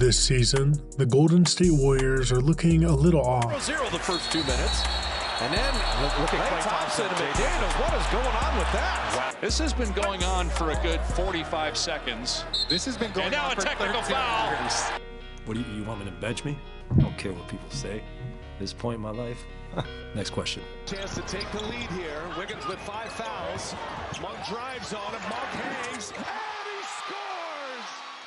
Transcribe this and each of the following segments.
This season, the Golden State Warriors are looking a little off. 0-0 the first 2 minutes. And then look at Klay Thompson and McDaniels. What is going on with that? Wow. This has been going on for a good 45 seconds. This has been going on for 13 years. And now a technical foul. What do you want me to bench me? I don't care what people say. At this point in my life. Next question. Chance to take the lead here. Wiggins with 5 fouls. Monk drives on him. Monk hangs. And he scores!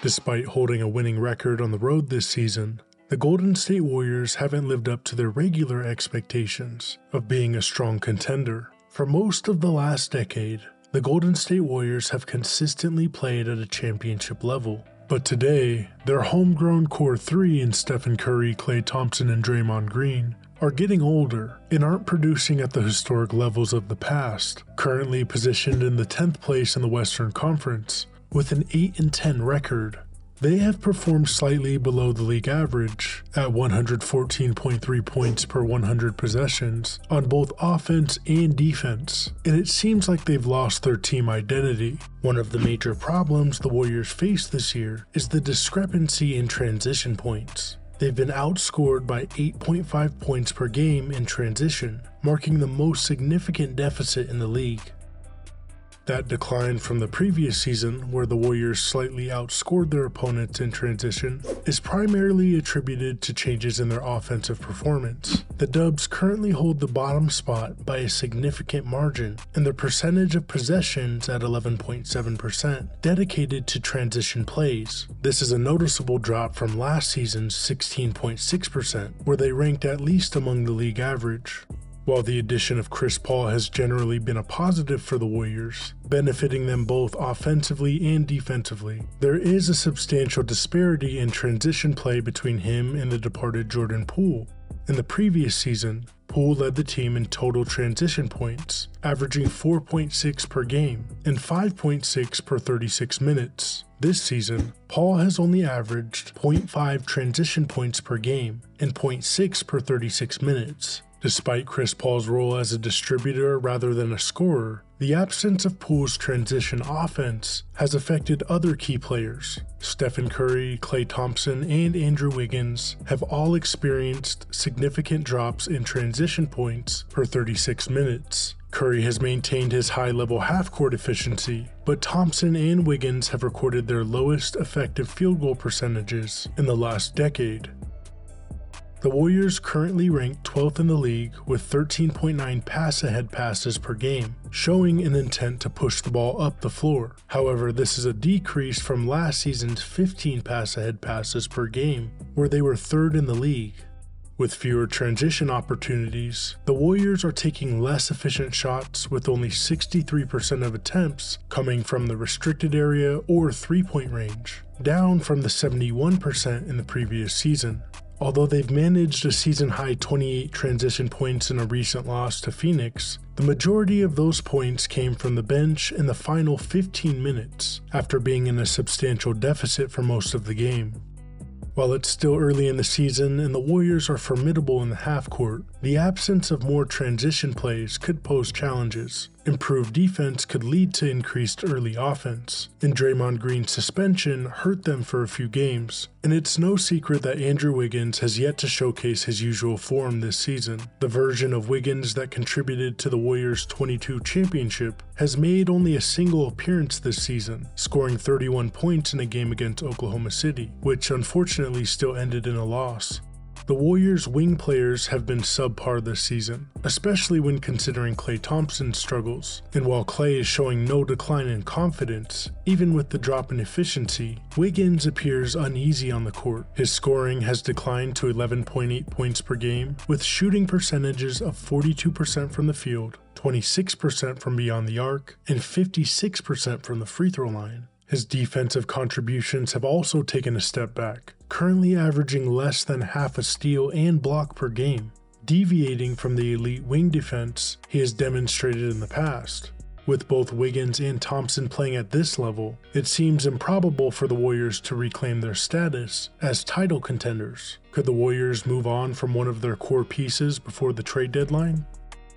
Despite holding a winning record on the road this season, the Golden State Warriors haven't lived up to their regular expectations of being a strong contender. For most of the last decade, the Golden State Warriors have consistently played at a championship level. But today, their homegrown core 3 in Stephen Curry, Klay Thompson, and Draymond Green are getting older and aren't producing at the historic levels of the past, currently positioned in the 10th place in the Western Conference with an 8-10 record. They have performed slightly below the league average at 114.3 points per 100 possessions on both offense and defense, and it seems like they've lost their team identity. One of the major problems the Warriors face this year is the discrepancy in transition points. They've been outscored by 8.5 points per game in transition, marking the most significant deficit in the league. That decline from the previous season, where the Warriors slightly outscored their opponents in transition, is primarily attributed to changes in their offensive performance. The Dubs currently hold the bottom spot by a significant margin, and their percentage of possessions at 11.7% dedicated to transition plays. This is a noticeable drop from last season's 16.6%, where they ranked at least among the league average. While the addition of Chris Paul has generally been a positive for the Warriors, benefiting them both offensively and defensively, there is a substantial disparity in transition play between him and the departed Jordan Poole. In the previous season, Poole led the team in total transition points, averaging 4.6 per game and 5.6 per 36 minutes. This season, Paul has only averaged 0.5 transition points per game and 0.6 per 36 minutes. Despite Chris Paul's role as a distributor rather than a scorer, the absence of Poole's transition offense has affected other key players. Stephen Curry, Klay Thompson, and Andrew Wiggins have all experienced significant drops in transition points per 36 minutes. Curry has maintained his high-level half-court efficiency, but Thompson and Wiggins have recorded their lowest effective field goal percentages in the last decade. The Warriors currently rank 12th in the league with 13.9 pass-ahead passes per game, showing an intent to push the ball up the floor. However, this is a decrease from last season's 15 pass-ahead passes per game, where they were 3rd in the league. With fewer transition opportunities, the Warriors are taking less efficient shots, with only 63% of attempts coming from the restricted area or 3-point range, down from the 71% in the previous season. Although they've managed a season-high 28 transition points in a recent loss to Phoenix, the majority of those points came from the bench in the final 15 minutes, after being in a substantial deficit for most of the game. While it's still early in the season and the Warriors are formidable in the half-court, the absence of more transition plays could pose challenges. Improved defense could lead to increased early offense, and Draymond Green's suspension hurt them for a few games. And it's no secret that Andrew Wiggins has yet to showcase his usual form this season. The version of Wiggins that contributed to the Warriors' 22 championship has made only a single appearance this season, scoring 31 points in a game against Oklahoma City, which unfortunately still ended in a loss. The Warriors' wing players have been subpar this season, especially when considering Klay Thompson's struggles. And while Klay is showing no decline in confidence, even with the drop in efficiency, Wiggins appears uneasy on the court. His scoring has declined to 11.8 points per game, with shooting percentages of 42% from the field, 26% from beyond the arc, and 56% from the free throw line. His defensive contributions have also taken a step back, currently averaging less than half a steal and block per game, deviating from the elite wing defense he has demonstrated in the past. With both Wiggins and Thompson playing at this level, it seems improbable for the Warriors to reclaim their status as title contenders. Could the Warriors move on from one of their core pieces before the trade deadline?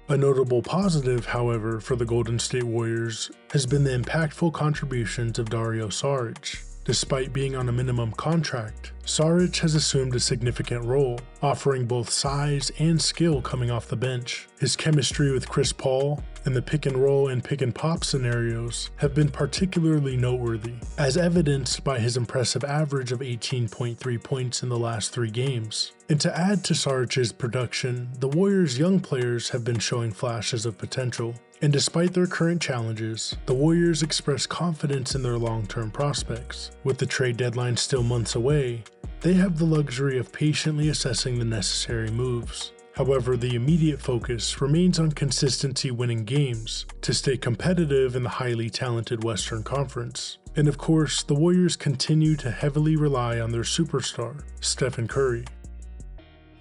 A notable positive, however, for the Golden State Warriors has been the impactful contributions of Dario Saric. Despite being on a minimum contract, Saric has assumed a significant role, offering both size and skill coming off the bench. His chemistry with Chris Paul and the pick and roll and pick and pop scenarios have been particularly noteworthy, as evidenced by his impressive average of 18.3 points in the last 3 games. And to add to Saric's production, the Warriors' young players have been showing flashes of potential. And despite their current challenges, the Warriors express confidence in their long-term prospects. With the trade deadline still months away, they have the luxury of patiently assessing the necessary moves. However, the immediate focus remains on consistency winning games to stay competitive in the highly talented Western Conference. And of course, the Warriors continue to heavily rely on their superstar, Stephen Curry.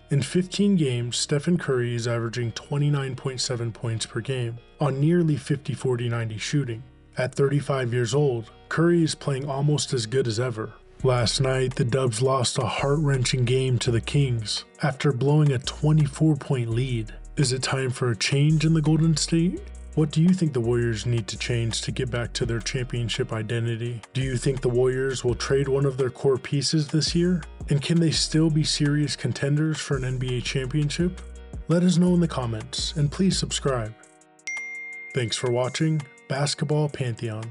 In 15 games, Stephen Curry is averaging 29.7 points per game on nearly 50-40-90 shooting. At 35 years old, Curry is playing almost as good as ever. Last night, the Dubs lost a heart-wrenching game to the Kings after blowing a 24-point lead. Is it time for a change in the Golden State? What do you think the Warriors need to change to get back to their championship identity? Do you think the Warriors will trade one of their core pieces this year? And can they still be serious contenders for an NBA championship? Let us know in the comments, and please subscribe. Thanks for watching Basketball Pantheon.